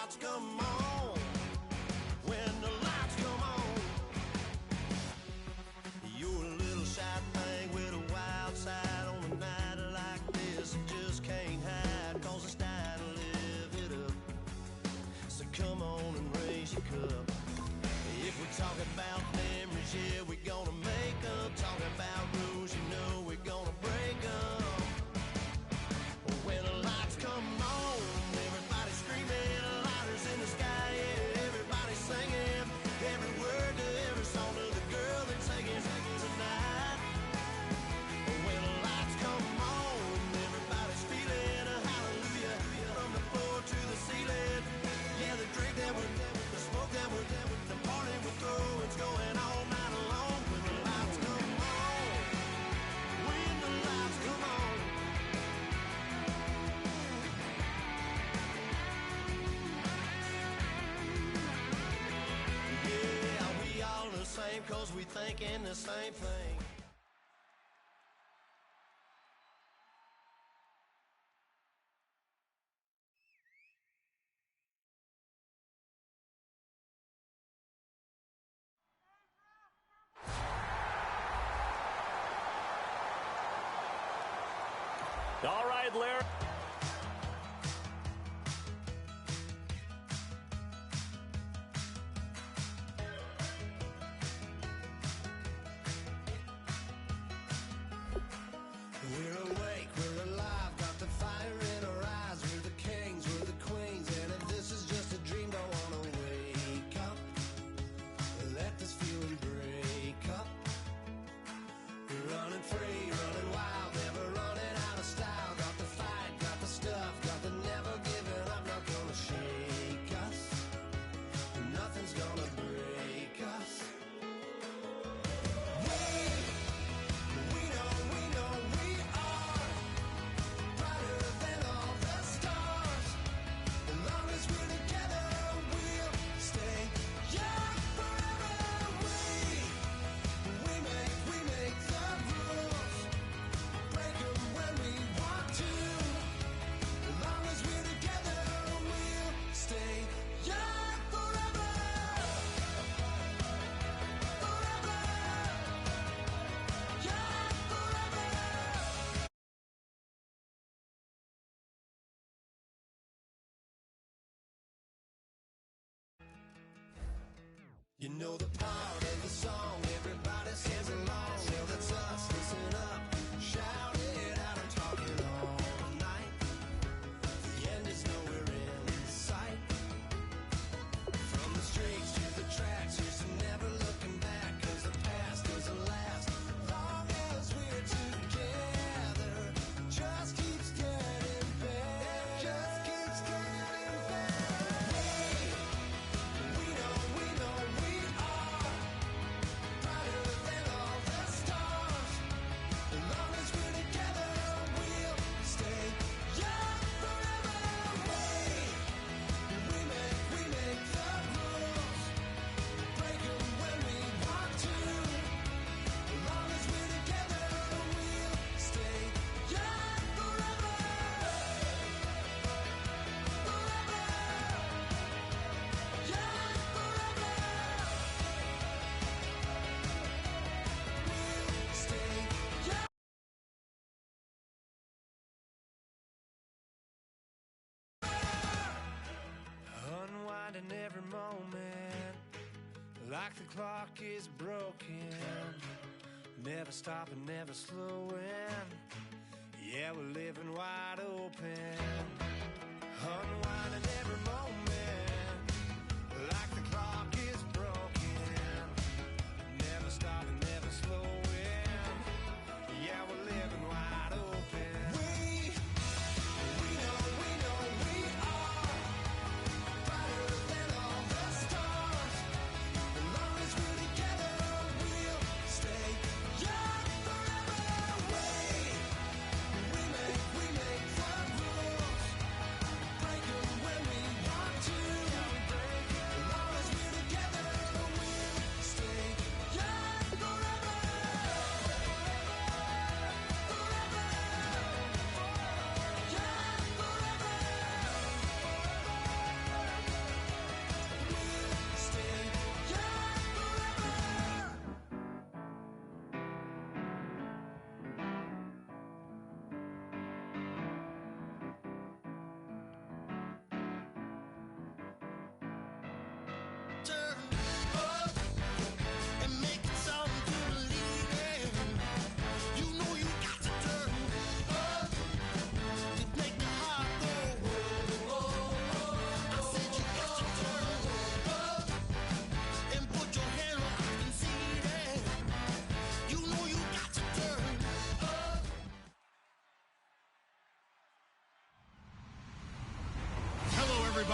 lights come on, when the lights come on. You're a little shy thing with a wild side on a night like this. You just can't hide, cause it's time to live it up. So come on and raise your cup. If we're talking about memories, yeah, we're gonna make them. Talking about rules, you know we're gonna break them. When the lights come on, everybody's screaming, lighters in the sky, yeah, everybody's singing every word to every song to the girl they're taking tonight. When the lights come on, everybody's feeling a hallelujah from the floor to the ceiling. Yeah, the drink that we're, the smoke that we're, the party we're throwing, it's going all night long. When the lights come on, when the lights come on. Yeah, we all the same, cause we thinking the same thing. All right, Larry. We're awake, we're alive, got the fire in our eyes. We're the kings, we're the queens, and if this is just a dream, don't wanna wake up. Let this feeling break up. We're running free, running wild, never running out of style. Got the fight, got the stuff, got the never giving up. Not gonna shake us, nothing's gonna break us. We know we are brighter than all the stars. As long as we're together, we'll stay young forever. We make the rules, break 'em when we want to. As long as we're together, we'll stay young forever. Forever. Young forever. You know the part of the song, everybody sings along. Well, that's us, listen up, shout it out. I'm talking all night. The end is nowhere in sight. From the streets to the tracks, here's to never looking back. 'Cause the past doesn't last long as we're together. Just keeps getting better. Just keeps getting better. We know we are brighter than all the stars. As long as we're together, we'll stay young forever. We make the rules, break 'em when we want to. As long as we're together, we'll stay young forever. Forever. Young forever. We'll stay young. Unwinding every moment, like the clock is broken. Never stopping, never slowing. Yeah, we're living wide open. Unwinding every moment, like the clock is broken. Never stopping, never slowing. Yeah, we're living wide open. We know we are brighter than all the stars. As long as we're together, we'll stay young forever.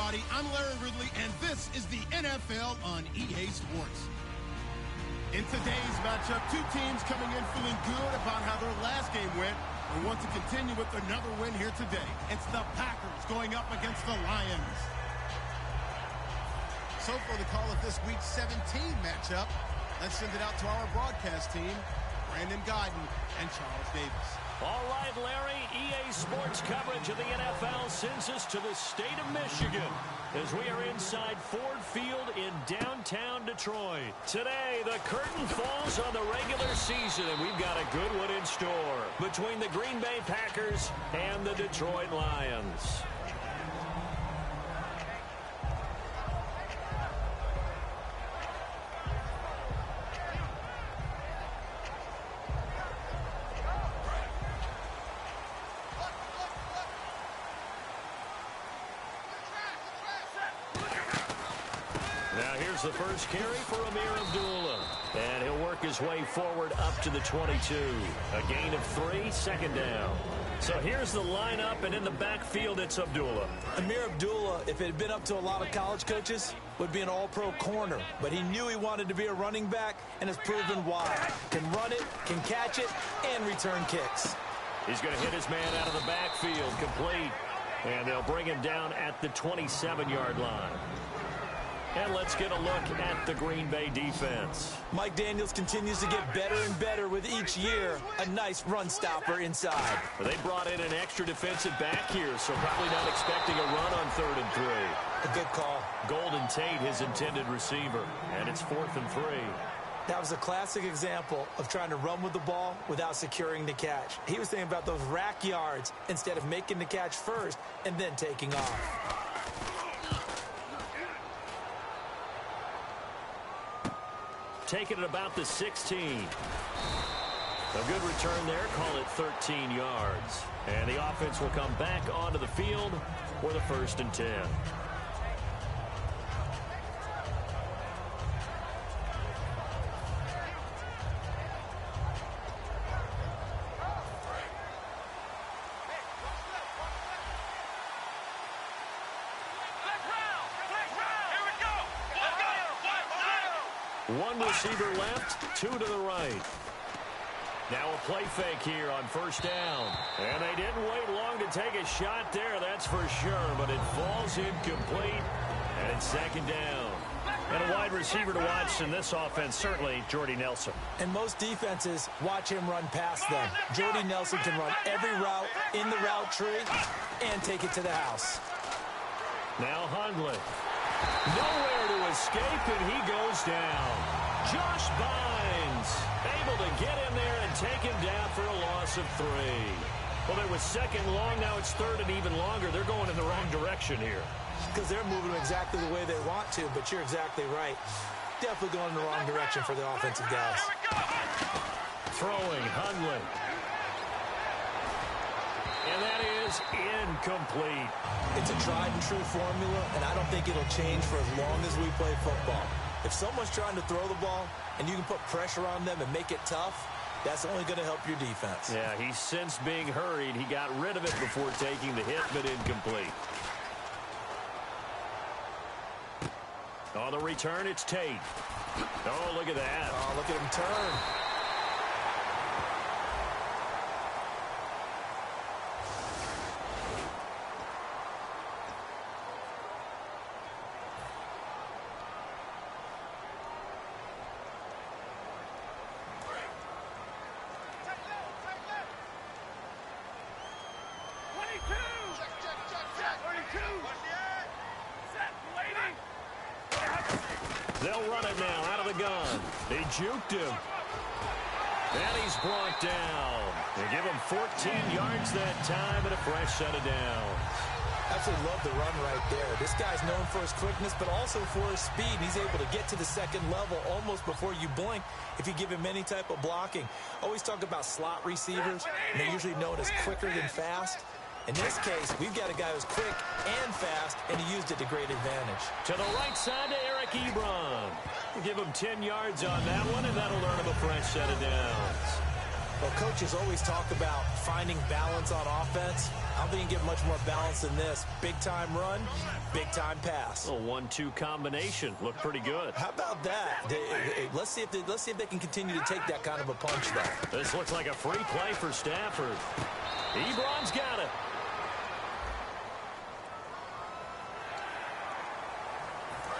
everybody. I'm Larry Ridley, and this is the NFL on EA Sports. In today's matchup, two teams coming in feeling good about how their last game went and want to continue with another win here today. It's the Packers going up against the Lions. So for the call of this Week 17 matchup, let's send it out to our broadcast team, Brandon Godden and Charles Davis. All right, Larry, EA Sports coverage of the NFL sends us to the state of Michigan as we are inside Ford Field in downtown Detroit. Today, the curtain falls on the regular season, and we've got a good one in store between the Green Bay Packers and the Detroit Lions. The first carry for Amir Abdullah, and he'll work his way forward up to the 22. A gain of 3, second down. So here's the lineup, and in the backfield, it's Abdullah. Amir Abdullah, if it had been up to a lot of college coaches, would be an all-pro corner. But he knew he wanted to be a running back, and has proven why. Can run it, can catch it, and return kicks. He's going to hit his man out of the backfield, complete. And they'll bring him down at the 27-yard line. And let's get a look at the Green Bay defense. Mike Daniels continues to get better and better with each year. A nice run stopper inside. They brought in an extra defensive back here, so probably not expecting a run on 3rd and 3. A good call. Golden Tate, his intended receiver. And it's 4th and 3. That was a classic example of trying to run with the ball without securing the catch. He was thinking about those rack yards instead of making the catch first and then taking off. Taking it about the 16. A good return there, call it 13 yards. And the offense will come back onto the field for the 1st and 10. One receiver left, 2 to the right. Now a play fake here on 1st down. And they didn't wait long to take a shot there, that's for sure. But it falls incomplete, and it's 2nd down. And a wide receiver to watch in this offense, certainly Jordy Nelson. And most defenses watch him run past them. Jordy Nelson can run every route in the route tree and take it to the house. Now Hundley. Nowhere to escape, and he goes down. Josh Bynes able to get in there and take him down for a loss of 3. Well, it was 2nd long. Now it's 3rd and even longer. They're going in the wrong direction here. Because they're moving exactly the way they want to, but you're exactly right. Definitely going in the wrong direction for the offensive guys. Throwing, Hundley. And that is incomplete. It's a tried-and-true formula, and I don't think it'll change for as long as we play football. If someone's trying to throw the ball and you can put pressure on them and make it tough, that's only going to help your defense. Yeah, he sensed being hurried. He got rid of it before taking the hit, but incomplete. On the return, it's Tate. Oh, look at that. Oh, look at him turn. They'll run it now out of the gun. They juked him. And he's brought down. They give him 14 yards that time and a fresh set of downs. Absolutely love the run right there. This guy's known for his quickness, but also for his speed. He's able to get to the 2nd level almost before you blink if you give him any type of blocking. Always talk about slot receivers, and they're usually known as quicker than fast. In this case, we've got a guy who's quick and fast, and he used it to great advantage. To the right side to Eric Ebron. We'll give him 10 yards on that one, and that'll earn him a fresh set of downs. Well, coaches always talk about finding balance on offense. I don't think you can get much more balance than this. Big-time run, big-time pass. A 1-2 combination. Looked pretty good. How about that? Let's see if they can continue to take that kind of a punch there. This looks like a free play for Stafford. Ebron's got it.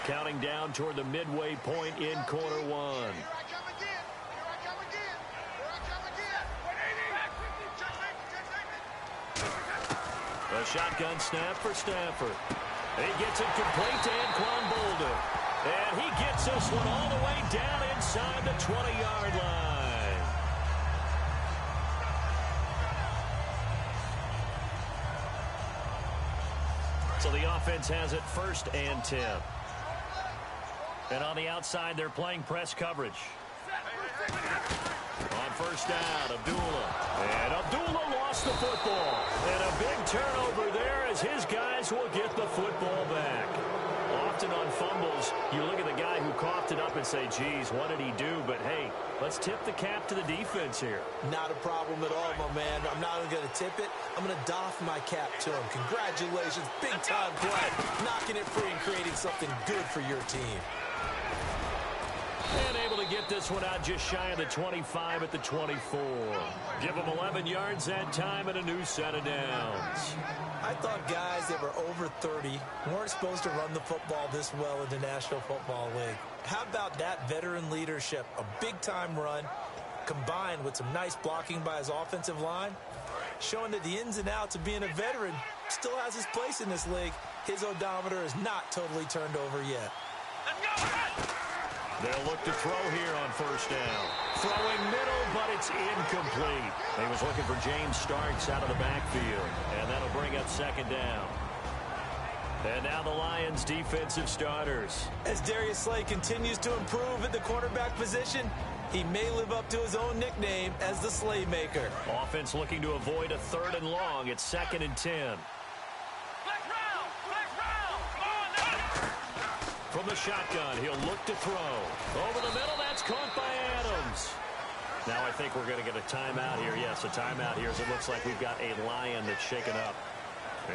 Counting down toward the midway point in quarter one. A shotgun snap for Stafford. He gets it complete to Anquan Boldin. And he gets this one all the way down inside the 20-yard line. So the offense has it 1st and 10. And on the outside, they're playing press coverage. On 1st down, Abdullah. And Abdullah lost the football. And a big turnover there as his guys will get the football back. Often on fumbles, you look at the guy who coughed it up and say, geez, what did he do? But, hey, let's tip the cap to the defense here. Not a problem at all, my man. I'm not even going to tip it. I'm going to doff my cap to him. Congratulations. Big-time play. Knocking it free and creating something good for your team. And able to get this one out just shy of the 25 at the 24. Give them 11 yards that time and a new set of downs. I thought guys that were over 30 weren't supposed to run the football this well in the National Football League. How about that veteran leadership? A big-time run combined with some nice blocking by his offensive line, showing that the ins and outs of being a veteran still has his place in this league. His odometer is not totally turned over yet. They'll look to throw here on 1st down. Throwing middle, but it's incomplete. He was looking for James Starks out of the backfield, and that'll bring up 2nd down. And now the Lions' defensive starters. As Darius Slay continues to improve at the quarterback position, he may live up to his own nickname as the Slaymaker. Offense looking to avoid a 3rd and long. It's 2nd and 10. From the shotgun, he'll look to throw. Over the middle, that's caught by Adams. Now I think we're going to get a timeout here. Yes, a timeout here as it looks like we've got a Lion that's shaken up.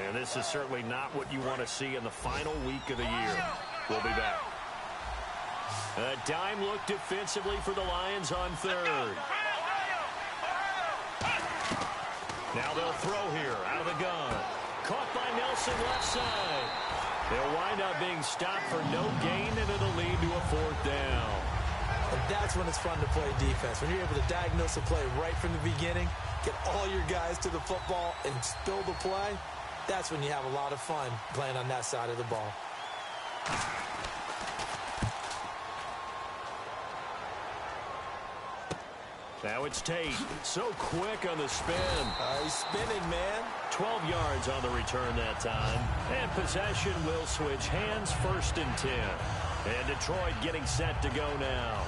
And this is certainly not what you want to see in the final week of the year. We'll be back. A dime look defensively for the Lions on 3rd. Now they'll throw here out of the gun. Caught by Nelson left side. They'll wind up being stopped for no gain, and it'll lead to a 4th down. And that's when it's fun to play defense. When you're able to diagnose a play right from the beginning, get all your guys to the football, and spill the play, that's when you have a lot of fun playing on that side of the ball. Now it's Tate. So quick on the spin. He's spinning, man. 12 yards on the return that time. And possession will switch hands 1st and 10. And Detroit getting set to go now.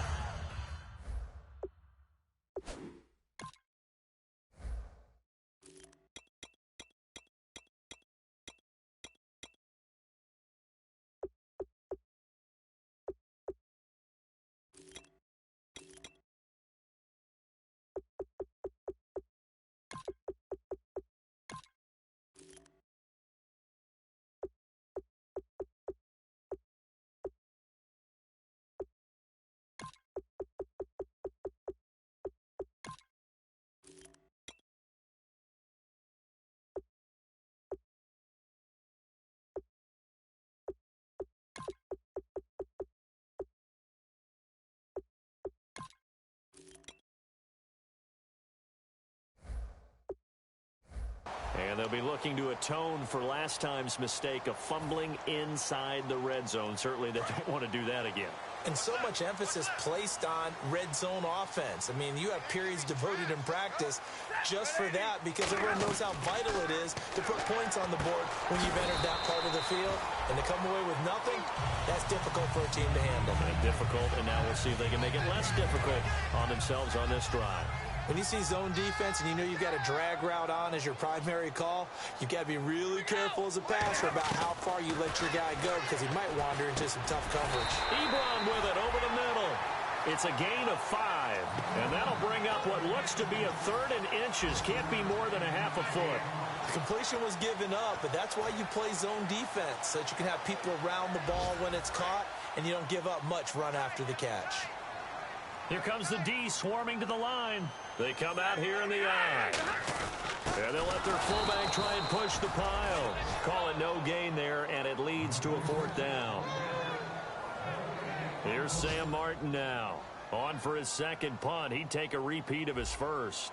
And they'll be looking to atone for last time's mistake of fumbling inside the red zone. Certainly they don't want to do that again. And so much emphasis placed on red zone offense. I mean, you have periods devoted in practice just for that because everyone knows how vital it is to put points on the board when you've entered that part of the field. And to come away with nothing, that's difficult for a team to handle. Difficult, and now we'll see if they can make it less difficult on themselves on this drive. When you see zone defense and you know you've got a drag route on as your primary call, you've got to be really careful as a passer about how far you let your guy go because he might wander into some tough coverage. Ebron with it over the middle. It's a gain of 5, and that'll bring up what looks to be a 3rd and inches. Can't be more than a half a foot. Completion was given up, but that's why you play zone defense, so that you can have people around the ball when it's caught, and you don't give up much run after the catch. Here comes the D swarming to the line. They come out here in the I. And they'll let their fullback try and push the pile. Call it no gain there, and it leads to a 4th down. Here's Sam Martin now. On for his 2nd punt. He'd take a repeat of his 1st.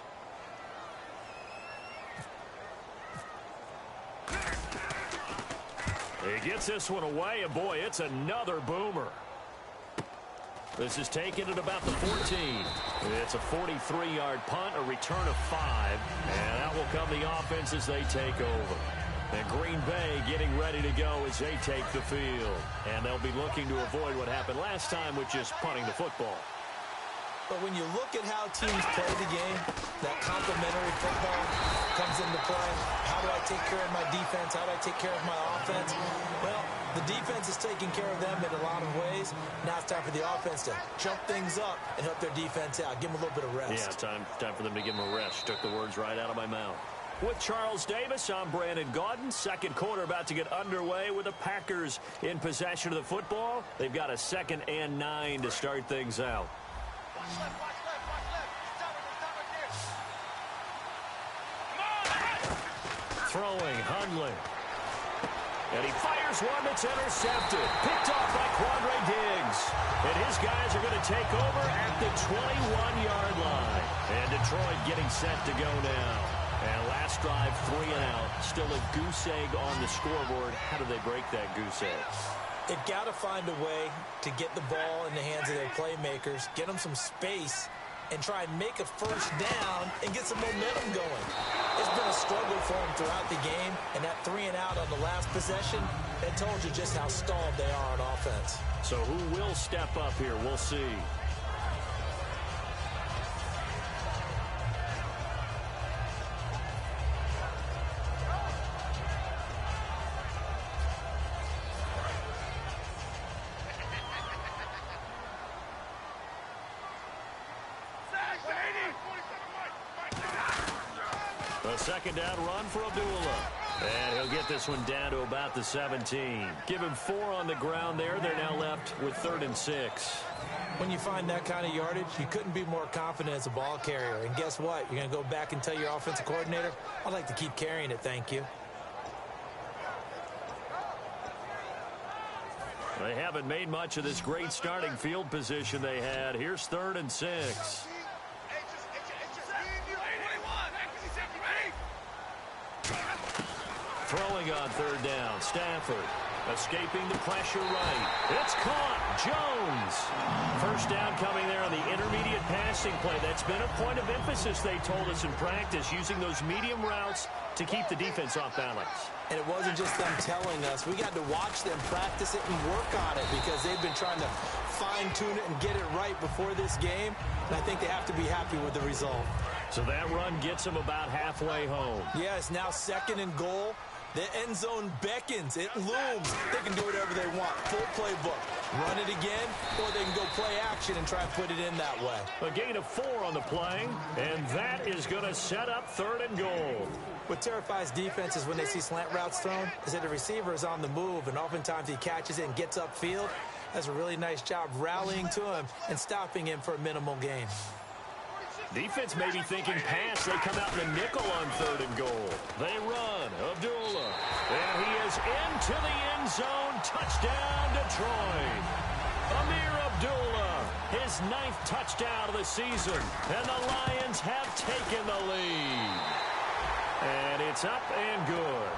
He gets this one away, and boy, it's another boomer. This is taken at about the 14. It's a 43-yard punt, a return of 5, and that will come the offense as they take over. And Green Bay getting ready to go as they take the field. And they'll be looking to avoid what happened last time with just punting the football. But when you look at how teams play the game, that complementary football comes into play. How do I take care of my defense? How do I take care of my offense? Well, the defense is taking care of them in a lot of ways. Now it's time for the offense to jump things up and help their defense out. Give them a little bit of rest. Yeah, time for them to give them a rest. Took the words right out of my mouth. With Charles Davis, I'm Brandon Gaudin. 2nd quarter about to get underway with the Packers in possession of the football. They've got a 2nd and 9 to start things out. Throwing, Hundley. And he fires one that's intercepted. Picked off by Quandre Diggs. And his guys are going to take over at the 21-yard line. And Detroit getting set to go now. And last drive, 3 and out. Still a goose egg on the scoreboard. How do they break that goose egg? They've got to find a way to get the ball in the hands of their playmakers, get them some space, and try and make a 1st down and get some momentum going. It's been a struggle for them throughout the game, and that 3 and out on the last possession, that told you just how stalled they are on offense. So who will step up here? We'll see. A 2nd down run for Abdullah. And he'll get this one down to about the 17. Give him 4 on the ground there. They're now left with 3rd and 6. When you find that kind of yardage, you couldn't be more confident as a ball carrier. And guess what? You're going to go back and tell your offensive coordinator, I'd like to keep carrying it, thank you. They haven't made much of this great starting field position they had. Here's 3rd and 6. Throwing on 3rd down. Stafford escaping the pressure right. It's caught. Jones. 1st down coming there on the intermediate passing play. That's been a point of emphasis, they told us in practice, using those medium routes to keep the defense off balance. And it wasn't just them telling us. We got to watch them practice it and work on it because they've been trying to fine-tune it and get it right before this game. And I think they have to be happy with the result. So that run gets them about halfway home. Yeah, it's now 2nd and goal. The end zone beckons. It looms. They can do whatever they want. Full playbook. Run it again, or they can go play action and try and put it in that way. A gain of 4 on the play, and that is going to set up 3rd and goal. What terrifies defenses when they see slant routes thrown is that the receiver is on the move, and oftentimes he catches it and gets upfield. Does a really nice job rallying to him and stopping him for a minimal gain. Defense may be thinking pass. They come out in the nickel on 3rd and goal. They run. Abdullah. And he is into the end zone. Touchdown, Detroit. Amir Abdullah, his 9th touchdown of the season. And the Lions have taken the lead. And it's up and good.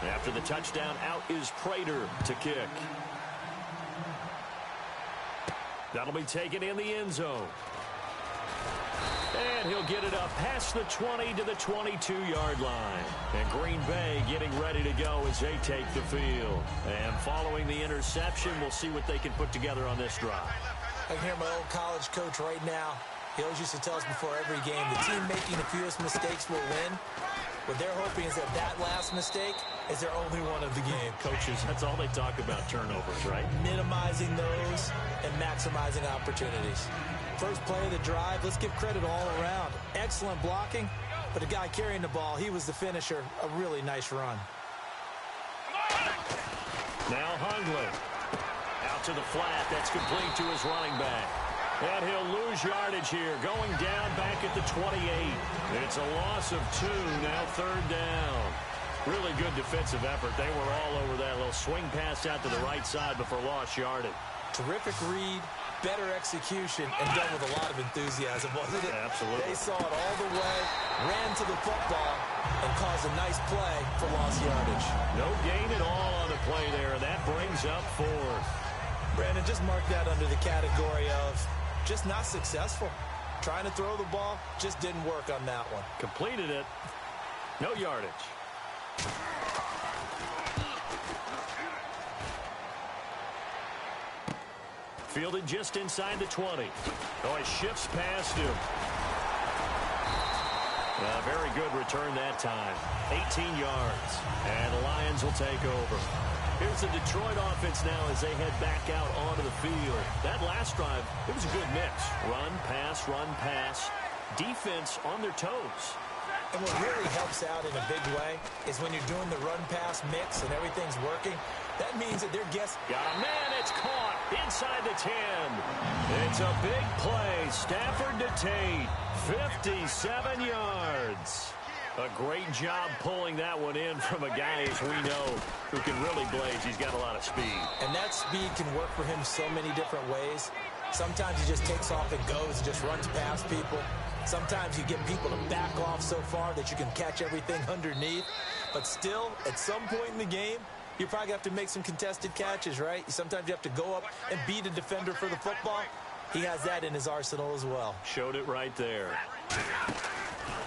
After the touchdown, out is Prater to kick. That'll be taken in the end zone. And he'll get it up past the 20 to the 22-yard line. And Green Bay getting ready to go as they take the field. And following the interception, we'll see what they can put together on this drive. I can hear my old college coach right now. He always used to tell us before every game, the team making the fewest mistakes will win. What they're hoping is that last mistake is their only one of the game. Coaches, that's all they talk about, turnovers, right? Minimizing those and maximizing opportunities. First play of the drive, let's give credit all around. Excellent blocking, but the guy carrying the ball, he was the finisher. A really nice run. Now Hundley. Out to the flat. That's complete to his running back. And he'll lose yardage here. Going down back at the 28. It's a loss of 2. Now third down. Really good defensive effort. They were all over that little swing pass out to the right side before lost yardage. Terrific read, better execution, and done with a lot of enthusiasm, wasn't it? Absolutely. They saw it all the way, ran to the football, and caused a nice play for lost yardage. No gain at all on the play there. That brings up 4th. Brandon, just mark that under the category of just not successful. Trying to throw the ball, just didn't work on that one. Completed it. No yardage. Fielded just inside the 20. Oh, he shifts past him. Very good return that time. 18 yards. And the Lions will take over. Here's the Detroit offense now as they head back out onto the field. That last drive, it was a good mix. Run, pass. Defense on their toes. And what really helps out in a big way is when you're doing the run-pass mix and everything's working, that means that they're guessing. Got a man, it's caught inside the 10. It's a big play. Stafford to Tate, 57 yards. A great job pulling that one in from a guy, as we know, who can really blaze. He's got a lot of speed. And that speed can work for him so many different ways. Sometimes he just takes off and goes and just runs past people. Sometimes you get people to back off so far that you can catch everything underneath. But still, at some point in the game, you probably have to make some contested catches, right? Sometimes you have to go up and beat a defender for the football. He has that in his arsenal as well. Showed it right there.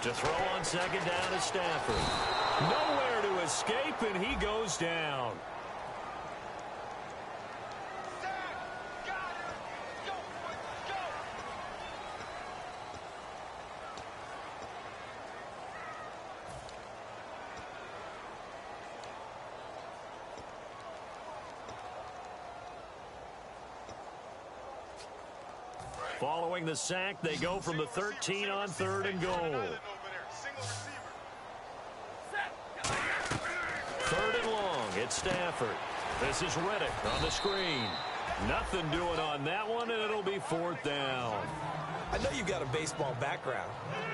To throw on second down is Stafford. Nowhere to escape, and he goes down. Following the sack, they go from the 13 on 3rd and goal. 3rd and long, it's Stafford. This is Reddick on the screen. Nothing doing on that one, and it'll be 4th down. I know you've got a baseball background,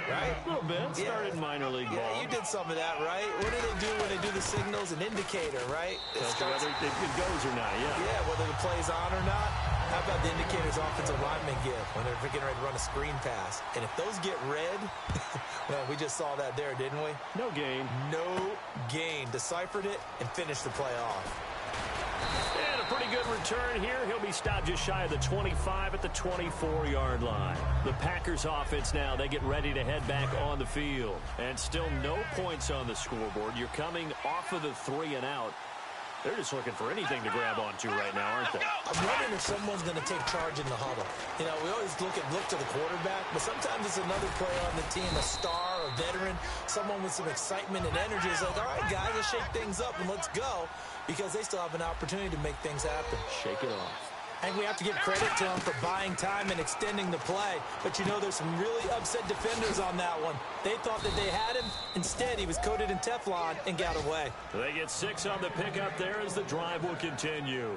right? A little bit. Started minor league ball. Yeah, you did some of that, right? What do they do when they do the signals? An indicator, right? Tells you whether it goes or not, yeah. Yeah, whether the play's on or not. How about the indicators offensive linemen give when they're getting ready to run a screen pass? And if those get red, well, we just saw that there, didn't we? No gain. No gain. Deciphered it and finished the play off. And a pretty good return here. He'll be stopped just shy of the 25 at the 24-yard line. The Packers offense now, they get ready to head back on the field. And still no points on the scoreboard. You're coming off of the 3 and out. They're just looking for anything to grab onto right now, aren't they? I'm wondering if someone's going to take charge in the huddle. You know, we always look to the quarterback, but sometimes it's another player on the team, a star, a veteran, someone with some excitement and energy. It's like, all right, guys, let's shake things up and let's go, because they still have an opportunity to make things happen. Shake it off. I think we have to give credit to him for buying time and extending the play. But, you know, there's some really upset defenders on that one. They thought that they had him. Instead, he was coated in Teflon and got away. They get 6 on the pickup there as the drive will continue.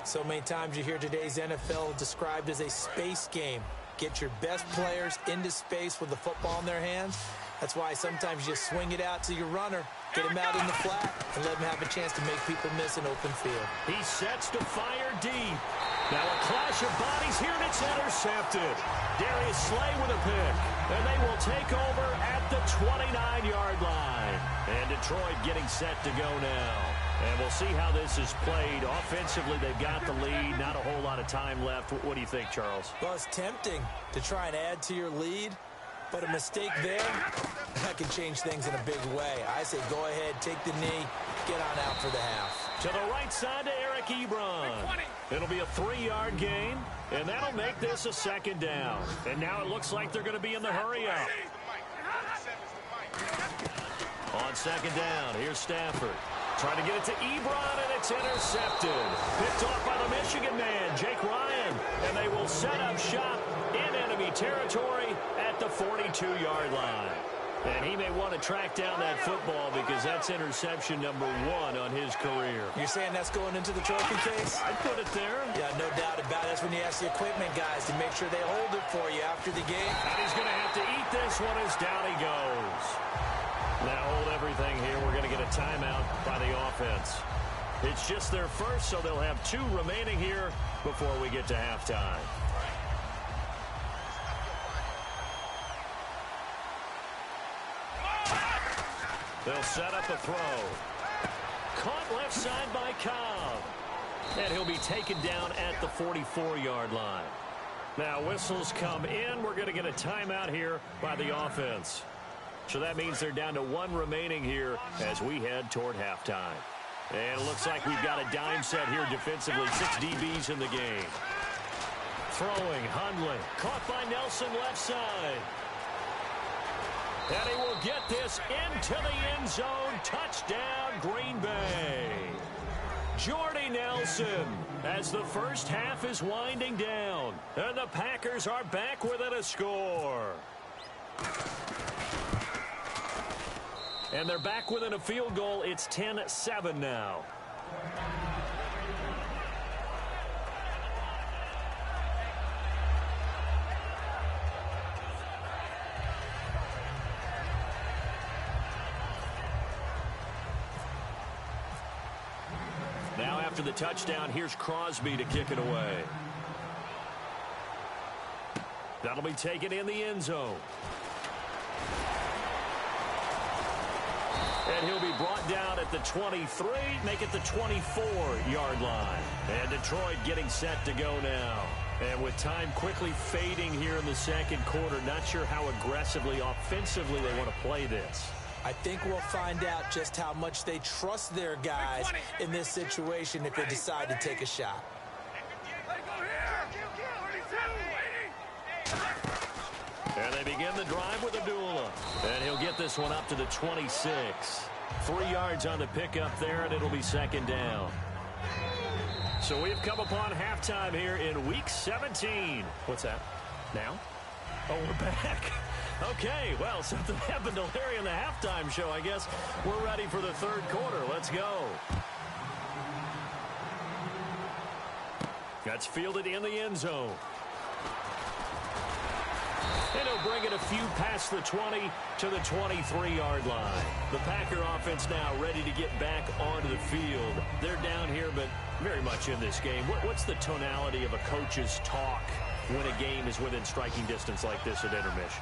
So many times you hear today's NFL described as a space game. Get your best players into space with the football in their hands. That's why sometimes you just swing it out to your runner, get him out in the flat, and let him have a chance to make people miss an open field. He sets to fire deep. Now a clash of bodies here, and it's intercepted. Darius Slay with a pick. And they will take over at the 29-yard line. And Detroit getting set to go now. And we'll see how this is played. Offensively, they've got the lead. Not a whole lot of time left. What do you think, Charles? Well, it's tempting to try and add to your lead. But a mistake there, that can change things in a big way. I say go ahead, take the knee, get on out for the half. To the right side to Eric Ebron. It'll be a 3-yard gain, and that'll make this a second down. And now it looks like they're going to be in the hurry-up. On second down, here's Stafford. Trying to get it to Ebron, and it's intercepted. Picked off by the Michigan man, Jake Ryan. And they will set up shop in enemy territory at the 42-yard line. And he may want to track down that football because that's interception number 1 on his career. You're saying that's going into the trophy case? I'd put it there. Yeah, no doubt about it. That's when you ask the equipment guys to make sure they hold it for you after the game. And he's going to have to eat this one as down he goes. Now hold everything here. We're going to get a timeout by the offense. It's just their first, so they'll have 2 remaining here before we get to halftime. They'll set up a throw. Caught left side by Cobb. And he'll be taken down at the 44-yard line. Now whistles come in. We're going to get a timeout here by the offense. So that means they're down to 1 remaining here as we head toward halftime. And it looks like we've got a dime set here defensively. 6 DBs in the game. Throwing, Hundley. Caught by Nelson left side. And he will get this into the end zone. Touchdown, Green Bay. Jordy Nelson as the first half is winding down. And the Packers are back within a score. And they're back within a field goal. It's 10-7 now. Now after the touchdown, here's Crosby to kick it away. That'll be taken in the end zone. And he'll be brought down at the 23, make it the 24-yard line. And Detroit getting set to go now. And with time quickly fading here in the second quarter, not sure how aggressively, offensively they want to play this. I think we'll find out just how much they trust their guys in this situation if they decide to take a shot. And they begin the drive with Abdullah. And he'll get this one up to the 26. 3 yards on the pickup there, and it'll be second down. So we've come upon halftime here in Week 17. What's that? Now? Oh, we're back. Okay, well, something happened to Larry in the halftime show, I guess. We're ready for the third quarter. Let's go. That's fielded in the end zone. And he'll bring it a few past the 20 to the 23-yard line. The Packer offense now ready to get back onto the field. They're down here, but very much in this game. What's the tonality of a coach's talk when a game is within striking distance like this at intermission?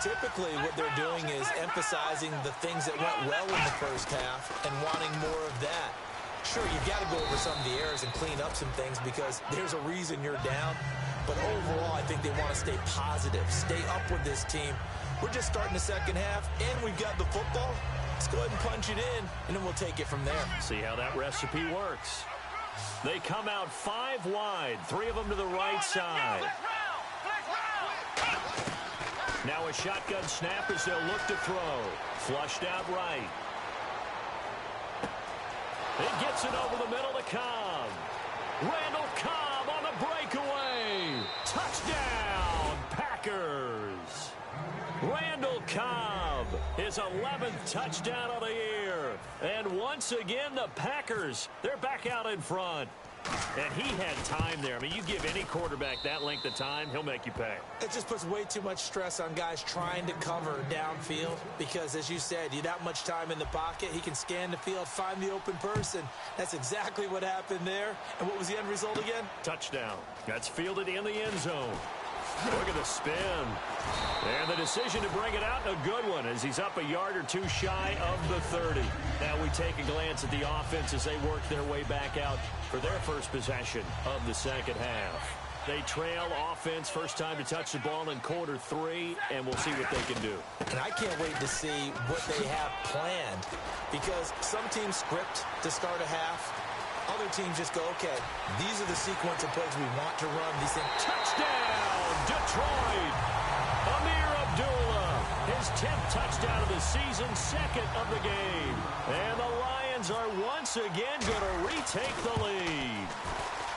Typically, what they're doing is emphasizing the things that went well in the first half and wanting more of that. Sure, you've got to go over some of the errors and clean up some things because there's a reason you're down. But overall, I think they want to stay positive, stay up with this team. We're just starting the second half, and we've got the football. Let's go ahead and punch it in, and then we'll take it from there. See how that recipe works. They come out 5 wide, 3 of them to the right side. Now a shotgun snap as they'll look to throw. Flushed out right. It gets it over the middle to Cobb. Randall Cobb on the breakaway. Touchdown, Packers. Randall Cobb, his 11th touchdown of the year. And once again, the Packers, they're back out in front. And he had time there. I mean, you give any quarterback that length of time, he'll make you pay. It just puts way too much stress on guys trying to cover downfield because, as you said, you that much time in the pocket, he can scan the field, find the open person. That's exactly what happened there. And what was the end result again? Touchdown. That's fielded in the end zone. Look at the spin. And the decision to bring it out, a good one, as he's up a yard or 2 shy of the 30. Now we take a glance at the offense as they work their way back out for their first possession of the second half. They trail offense, first time to touch the ball in quarter 3, and we'll see what they can do. And I can't wait to see what they have planned because some teams script to start a half. Other teams just go, okay, these are the sequence of plays we want to run. These things. Touchdown, Detroit! Amir Abdullah, his 10th touchdown of the season, 2nd of the game. And the Lions are once again going to retake the lead.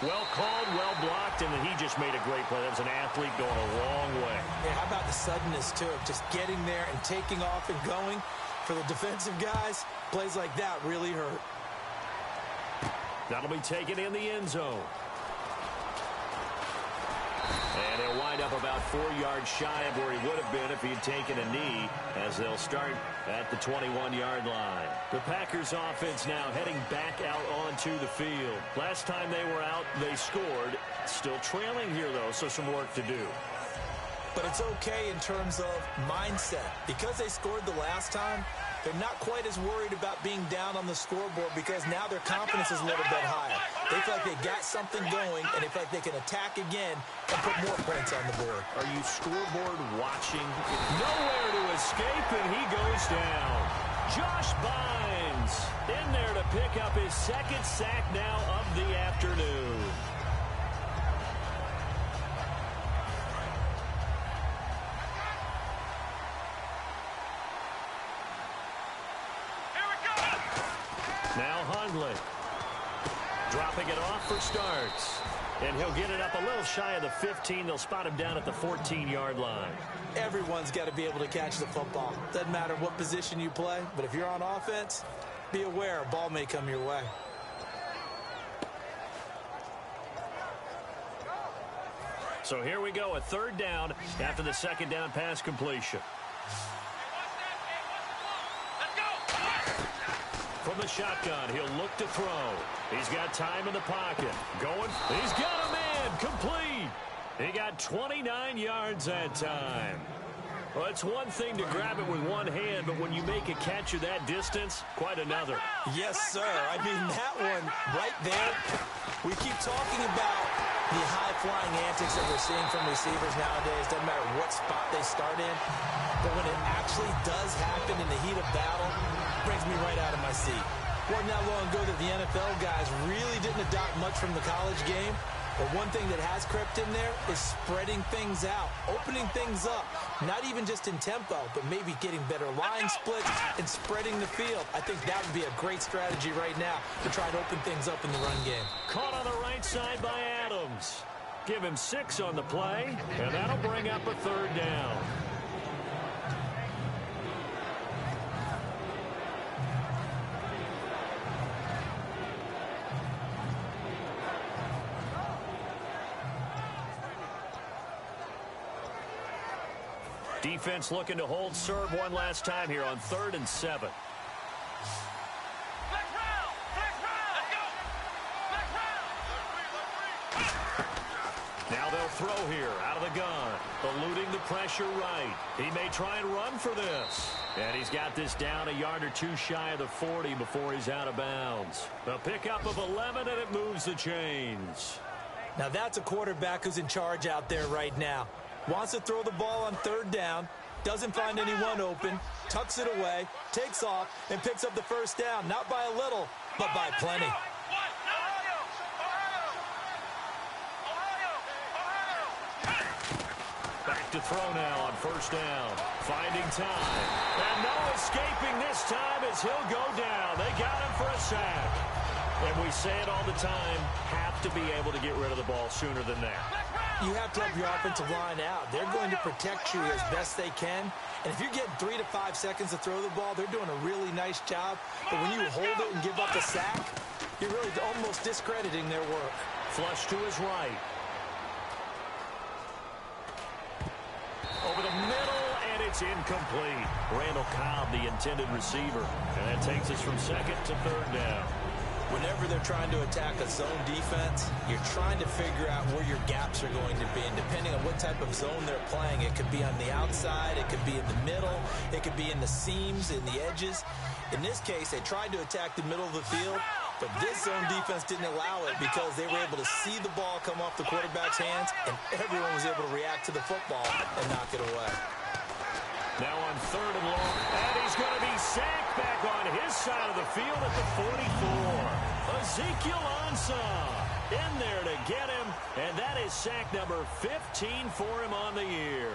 Well called, well blocked, and he just made a great play. That was an athlete going a long way. Yeah, how about the suddenness, too, of just getting there and taking off and going? For the defensive guys, plays like that really hurt. That'll be taken in the end zone. And he'll wind up about 4 yards shy of where he would have been if he had taken a knee, as they'll start at the 21-yard line. The Packers offense now heading back out onto the field. Last time they were out, they scored. Still trailing here, though, so some work to do. But it's okay in terms of mindset. Because they scored the last time, they're not quite as worried about being down on the scoreboard because now their confidence is a little bit higher. They feel like they got something going, and they feel like they can attack again and put more points on the board. Are you scoreboard watching? Nowhere to escape, and he goes down. Josh Bynes in there to pick up his 2nd sack now of the afternoon. Now Hundley dropping it off for starts. And he'll get it up a little shy of the 15. They'll spot him down at the 14-yard line. Everyone's got to be able to catch the football. Doesn't matter what position you play, but if you're on offense, be aware a ball may come your way. So here we go, a 3rd down after the 2nd down pass completion. From the shotgun, he'll look to throw. He's got time in the pocket. Going. He's got a man. Complete. He got 29 yards that time. Well, it's one thing to grab it with one hand, but when you make a catch of that distance, quite another. Yes, sir. I mean, that one right there, we keep talking about the high-flying antics that we're seeing from receivers nowadays. Doesn't matter what spot they start in. But when it actually does happen in the heat of battle, it brings me right out of my seat. Wasn't that long ago that the NFL guys really didn't adopt much from the college game. But one thing that has crept in there is spreading things out, opening things up, not even just in tempo, but maybe getting better line splits and spreading the field. I think that would be a great strategy right now to try and open things up in the run game. Caught on the right side by Adams. Give him 6 on the play, and that'll bring up a 3rd down. Defense looking to hold serve one last time here on 3rd and 7. Now they'll throw here out of the gun. Eluding the pressure right. He may try and run for this. And he's got this down a yard or 2 shy of the 40 before he's out of bounds. A pickup of 11, and it moves the chains. Now that's a quarterback who's in charge out there right now. Wants to throw the ball on 3rd down, doesn't find anyone open, tucks it away, takes off, and picks up the 1st down. Not by a little, but by plenty. Back to throw now on 1st down. Finding time. And no escaping this time as he'll go down. They got him for a sack. And we say it all the time, have to be able to get rid of the ball sooner than that. You have to help your offensive line out. They're going to protect you as best they can. And if you're getting 3 to 5 seconds to throw the ball, they're doing a really nice job. But when you hold it and give up a sack, you're really almost discrediting their work. Flush to his right. Over the middle, and it's incomplete. Randall Cobb, the intended receiver. And that takes us from 2nd to 3rd down. Whenever they're trying to attack a zone defense, you're trying to figure out where your gaps are going to be. And depending on what type of zone they're playing, it could be on the outside, it could be in the middle, it could be in the seams, in the edges. In this case, they tried to attack the middle of the field, but this zone defense didn't allow it because they were able to see the ball come off the quarterback's hands, and everyone was able to react to the football and knock it away. Now on 3rd and long, and he's going to be sacked back on his side of the field at the 44. Ezekiel Ansah in there to get him, and that is sack number 15 for him on the year.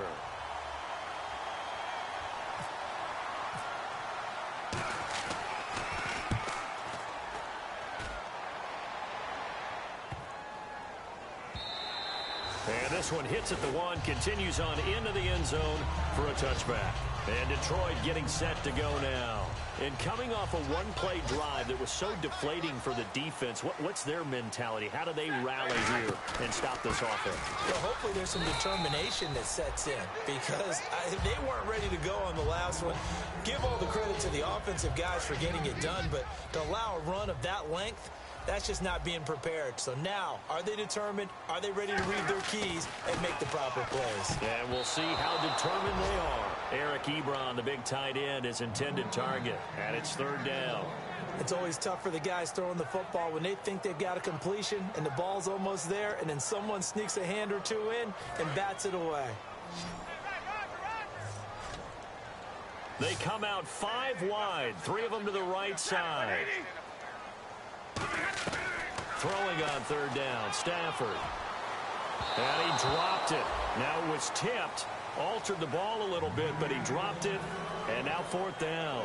And this one hits at the one, continues on into the end zone for a touchback. And Detroit getting set to go now. And coming off a one-play drive that was so deflating for the defense, what's their mentality? How do they rally here and stop this offense? Well, hopefully there's some determination that sets in because they weren't ready to go on the last one. Give all the credit to the offensive guys for getting it done, but to allow a run of that length, that's just not being prepared. So now, are they determined? Are they ready to read their keys and make the proper plays? And we'll see how determined they are. Eric Ebron, the big tight end, is intended target. And it's third down. It's always tough for the guys throwing the football when they think they've got a completion and the ball's almost there, and then someone sneaks a hand or two in and bats it away. They come out 5 wide, 3 of them to the right side. Throwing on third down, Stafford. And he dropped it. Now it was tipped. Altered the ball a little bit, but he dropped it. And now fourth down.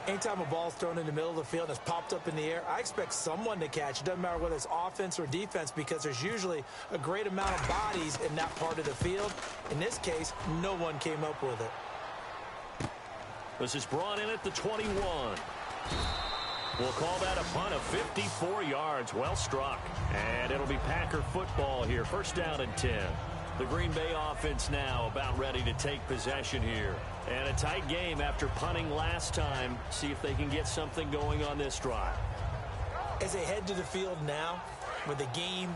Anytime a ball's thrown in the middle of the field and it's popped up in the air, I expect someone to catch. It doesn't matter whether it's offense or defense because there's usually a great amount of bodies in that part of the field. In this case, no one came up with it. This is brought in at the 21. We'll call that a punt of 54 yards. Well struck. And it'll be Packer football here. First down and 10. The Green Bay offense now about ready to take possession here. And a tight game after punting last time. See if they can get something going on this drive. As they head to the field now, with the game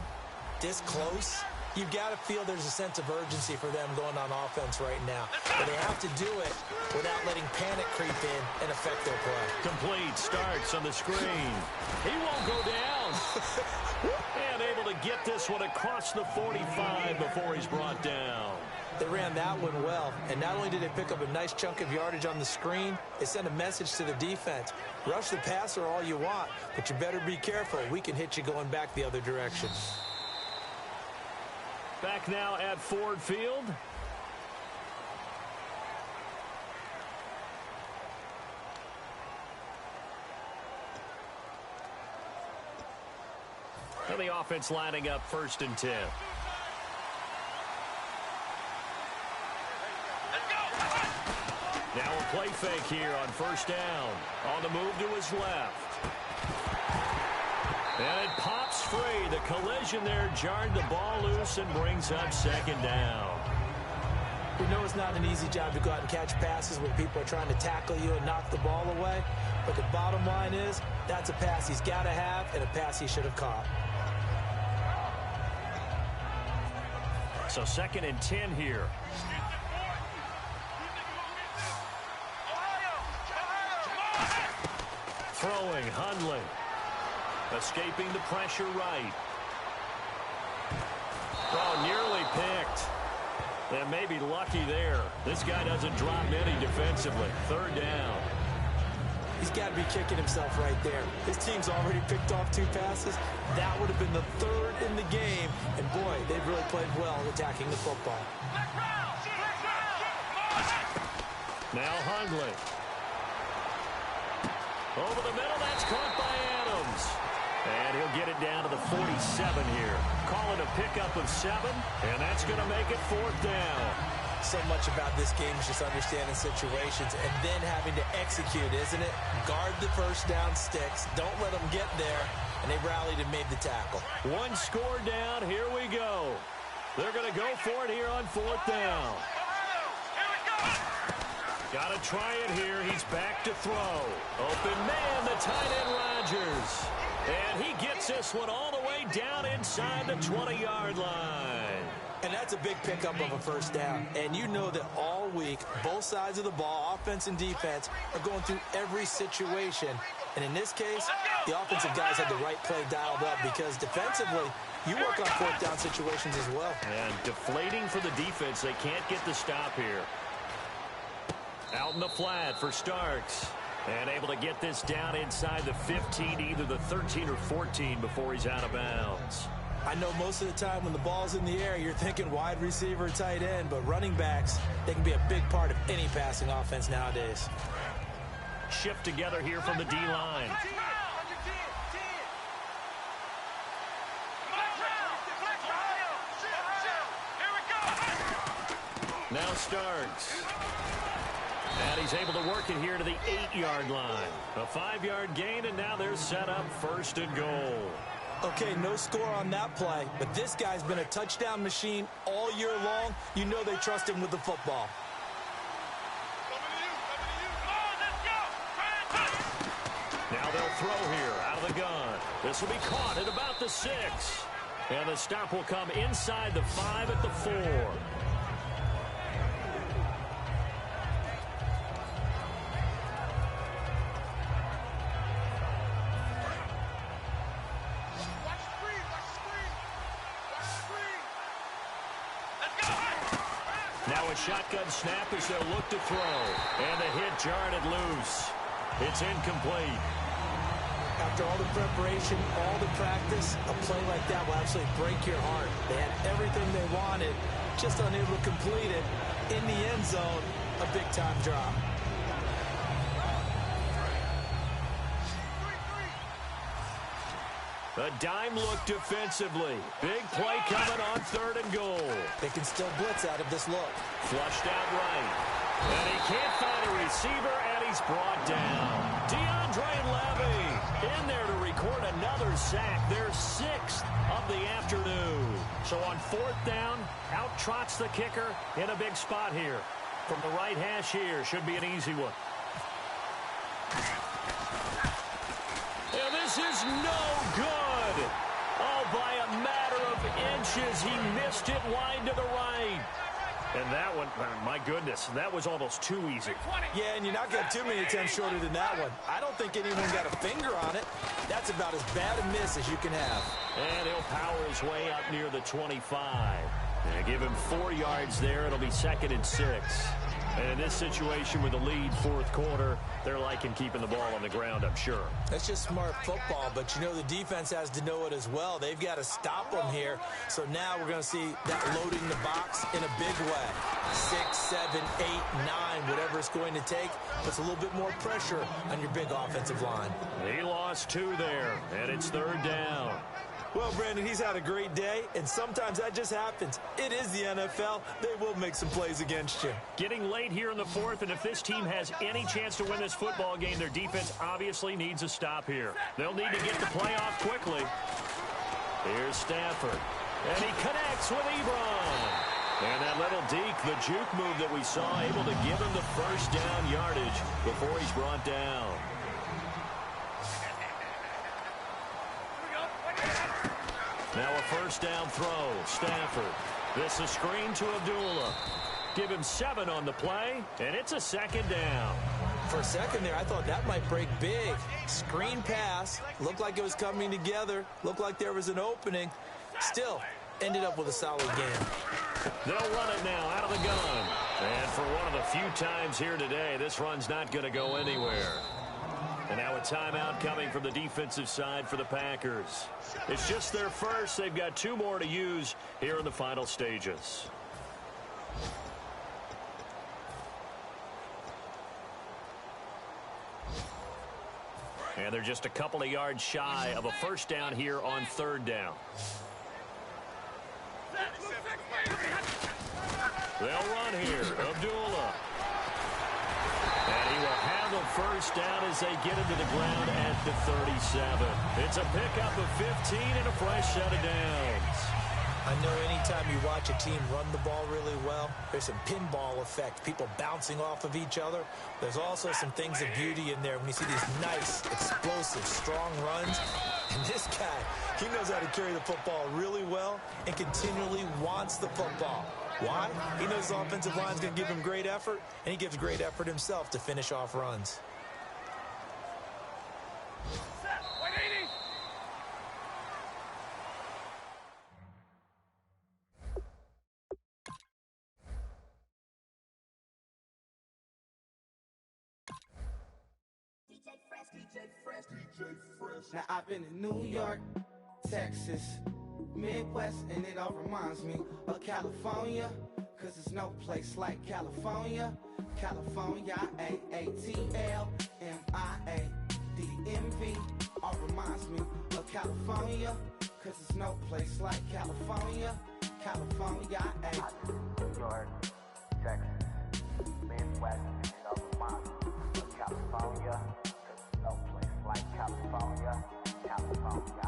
this close, you've got to feel there's a sense of urgency for them going on offense right now. But they have to do it without letting panic creep in and affect their play. Complete, starts on the screen. He won't go down. And able to get this one across the 45 before he's brought down. They ran that one well, and not only did they pick up a nice chunk of yardage on the screen, they sent a message to the defense. Rush the passer all you want, but you better be careful. We can hit you going back the other direction. Back now at Ford Field. And the offense lining up first and 10. Now a play fake here on first down. On the move to his left. And it pops free. The collision there jarred the ball loose and brings up second down. We know it's not an easy job to go out and catch passes when people are trying to tackle you and knock the ball away. But the bottom line is, that's a pass he's got to have and a pass he should have caught. So second and 10 here. Throwing, Hundley. Escaping the pressure right. Oh, nearly picked. They may be lucky there. This guy doesn't drop many defensively. Third down. He's got to be kicking himself right there. His team's already picked off 2 passes. That would have been the 3rd in the game. And, boy, they've really played well attacking the football. Now Hundley. Over the middle, that's caught by Adams. And he'll get it down to the 47 here. Call it a pickup of 7, and that's going to make it fourth down. So much about this game is just understanding situations and then having to execute, isn't it? Guard the first down sticks. Don't let them get there. And they rallied and made the tackle. One score down. Here we go. They're going to go for it here on fourth down. Got to try it here. He's back to throw. Open man, the tight end Rodgers. And he gets this one all the way down inside the 20-yard line. And that's a big pickup of a first down. And you know that all week, both sides of the ball, offense and defense, are going through every situation. And in this case, the offensive guys had the right play dialed up because defensively, you work on fourth down situations as well. And deflating for the defense. They can't get the stop here. Out in the flat for Starks. And able to get this down inside the 15, either the 13 or 14 before he's out of bounds. I know most of the time when the ball's in the air, you're thinking wide receiver, tight end, but running backs, they can be a big part of any passing offense nowadays. Shift together here from the D-line. Now starts. And he's able to work it here to the 8-yard line. A 5-yard gain, and now they're set up 1st and goal. Okay, no score on that play, but this guy's been a touchdown machine all year long. You know they trust him with the football. Now they'll throw here out of the gun. This will be caught at about the 6. And the stop will come inside the 5 at the 4. Now a shotgun snap as they'll look to throw. And the hit jarred it loose. It's incomplete. After all the preparation, all the practice, a play like that will absolutely break your heart. They had everything they wanted, just unable to complete it. In the end zone, a big-time drop. A dime look defensively. Big play coming on 3rd and goal. They can still blitz out of this look. Flushed out right. And he can't find a receiver, and he's brought down. DeAndre Levy in there to record another sack. Their 6th of the afternoon. So on 4th down, out trots the kicker in a big spot here. From the right hash here, should be an easy one. And this is no good. Oh, by a matter of inches, he missed it wide to the right. And that one, my goodness, that was almost too easy. Yeah, and you're not getting too many attempts shorter than that one. I don't think anyone got a finger on it. That's about as bad a miss as you can have. And he'll power his way up near the 25. And give him 4 yards there. It'll be 2nd and 6. And in this situation with the lead 4th quarter, they're liking keeping the ball on the ground, I'm sure. That's just smart football, but you know the defense has to know it as well. They've got to stop them here. So now we're going to see that loading the box in a big way. 6, 7, 8, 9, whatever it's going to take. Puts a little bit more pressure on your big offensive line. He lost 2 there, and it's 3rd down. Well, Brandon, he's had a great day, and sometimes that just happens. It is the NFL. They will make some plays against you. Getting late here in the 4th, and if this team has any chance to win this football game, their defense obviously needs a stop here. They'll need to get the play off quickly. Here's Stafford, and he connects with Ebron. And that little deke, the juke move that we saw, able to give him the 1st down yardage before he's brought down. Now a 1st down throw. Stafford. This a screen to Abdullah. Give him 7 on the play, and it's a 2nd down. For a second there, I thought that might break big. Screen pass. Looked like it was coming together. Looked like there was an opening. Still, ended up with a solid game. They'll run it now out of the gun. And for one of the few times here today, this run's not going to go anywhere. And now a timeout coming from the defensive side for the Packers. It's just their first. They've got 2 more to use here in the final stages. And they're just a couple of yards shy of a 1st down here on 3rd down. They'll run here. Abdullah. And he will have a 1st down as they get into the ground at the 37. It's a pickup of 15 and a fresh set of downs. I know anytime you watch a team run the ball really well, there's some pinball effect, people bouncing off of each other. There's also some things of beauty in there when you see these nice, explosive, strong runs. And this guy, he knows how to carry the football really well and continually wants the football. Why? He knows the offensive line's going to give him great effort, and he gives great effort himself to finish off runs. Now I've been in New York, Texas, Midwest, and it all reminds me of California, cause there's no place like California. California, AATLMIADMV, all reminds me of California, cause there's no place like California. California, New York, Texas, Midwest, and it all reminds me of California, cause there's no place like California. California,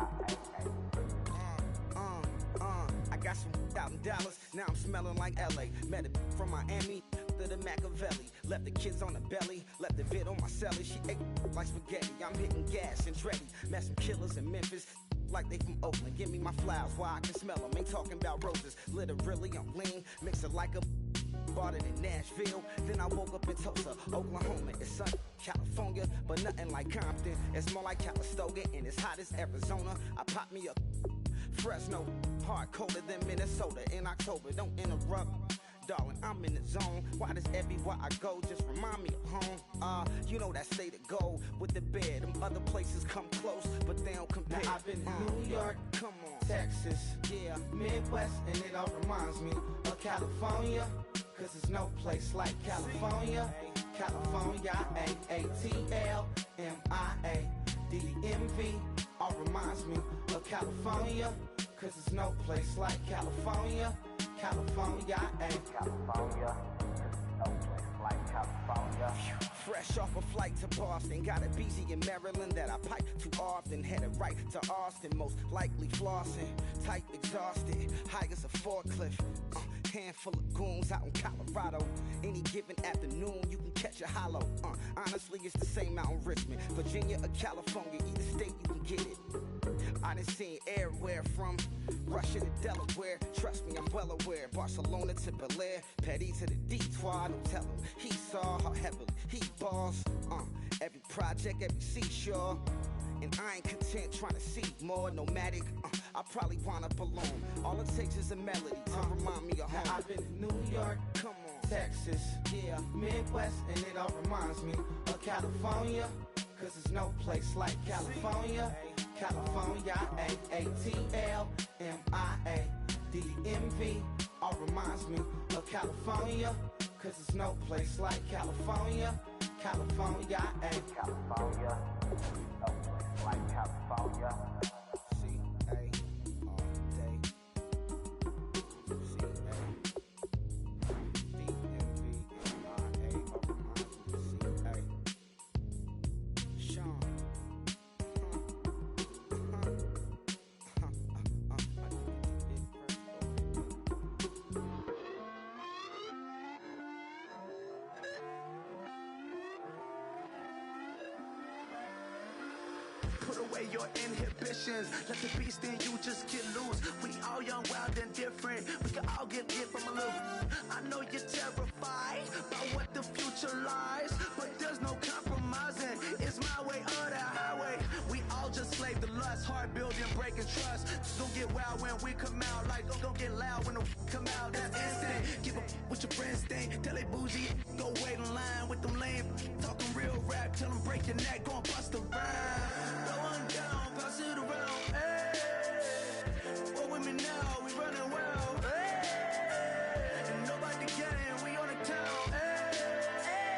I got some out in Dallas, now I'm smelling like LA. Met it from Miami to the Machiavelli. Left the kids on the belly, left the vid on my celly. She ate like spaghetti, I'm hitting gas and dready. Met some killers in Memphis, like they from Oakland. Give me my flowers while I can smell them. Ain't talking about roses, literally I'm lean. Mix it like a bought it in Nashville. Then I woke up in Tulsa, Oklahoma. It's sunny, California, but nothing like Compton. It's more like Calistoga and it's hot as Arizona. I pop me up Fresno, hard colder than Minnesota in October. Don't interrupt, darling, I'm in the zone. Why does everywhere I go just remind me of home? You know that state of gold with the bed. Them other places come close, but they don't compare. Now I've been to New York, come on, Texas, yeah, Midwest, and it all reminds me of California, cause there's no place like California. California, AATLMIADMV, all reminds me of California, cause there's no place like California. California, California, no place like California. Fresh off a flight to Boston, got a BZ in Maryland that I pipe too often. Headed right to Austin, most likely flossing. Tight exhausted, high as a forklift. Handful of goons out in Colorado. Any given afternoon, you can catch a hollow. Honestly, it's the same out in Richmond, Virginia or California. Either state, you can get it. I done seen everywhere from Russia to Delaware. Trust me, I'm well aware. Barcelona to Bel Air, Petty to the Detroit. Don't tell him he saw how heavily he balls. Every project, every seashore. And I ain't content trying to see more. Nomadic, I probably wind up alone. All it takes is a melody to remind me of home. Now I've been to New York, come on, Texas, yeah, Midwest, and it all reminds me of California, cause there's no place like California. California, AATLMIADMV, all reminds me of California, cause there's no place like California. California, California, no place like California. C-A all day. C-A D-M-V-M-I-A all reminds me of C-A. Sean. Put away your inhibitions, let the beast in you just get loose. We all young, wild, and different. We can all get lit from a little. I know you're terrified by what the future lies, but there's no compromising. It's my way or the highway. We all just slave to lust, heart building, breaking trust. Don't get wild when we come out, like don't get loud when the come out. That's instant. Give up what your friends think. Tell they bougie, go wait in line with them lame. Talking real rap, tell them break your neck, go and bust a rhyme. Going down, pass it around, hey. What with me now, we running well, hey. And nobody getting, we on the town, hey.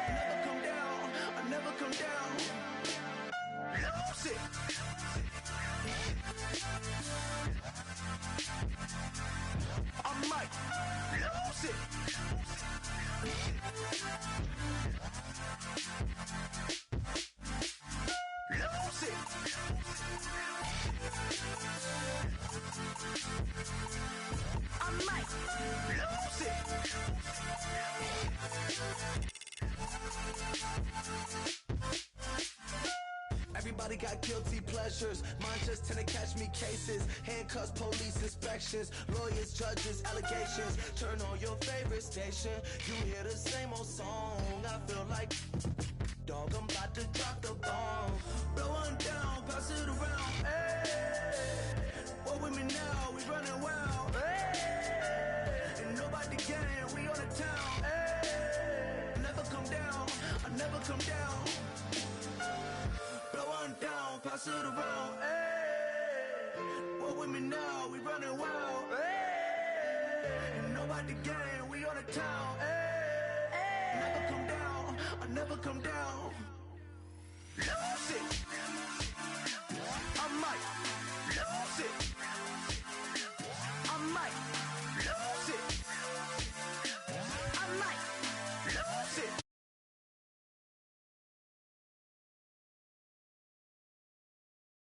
Never come down, I never come down. Lose it. I might lose it. Lose it. I might lose it. Everybody got guilty pleasures. Mine just tend to catch me cases. Handcuffs, police inspections, lawyers, judges, allegations. Turn on your favorite station. You hear the same old song. I feel like dog, I'm about to drop the bomb. Blow one down, pass it around. Hey, what with me now? We running wild. Hey, and nobody getting. We on the town. Hey, never come down. I never come down. Blow sit around, hey. What with me now, we running wild, hey. And nobody gang, we on the town, hey. Never come down, I never come down. Lose it.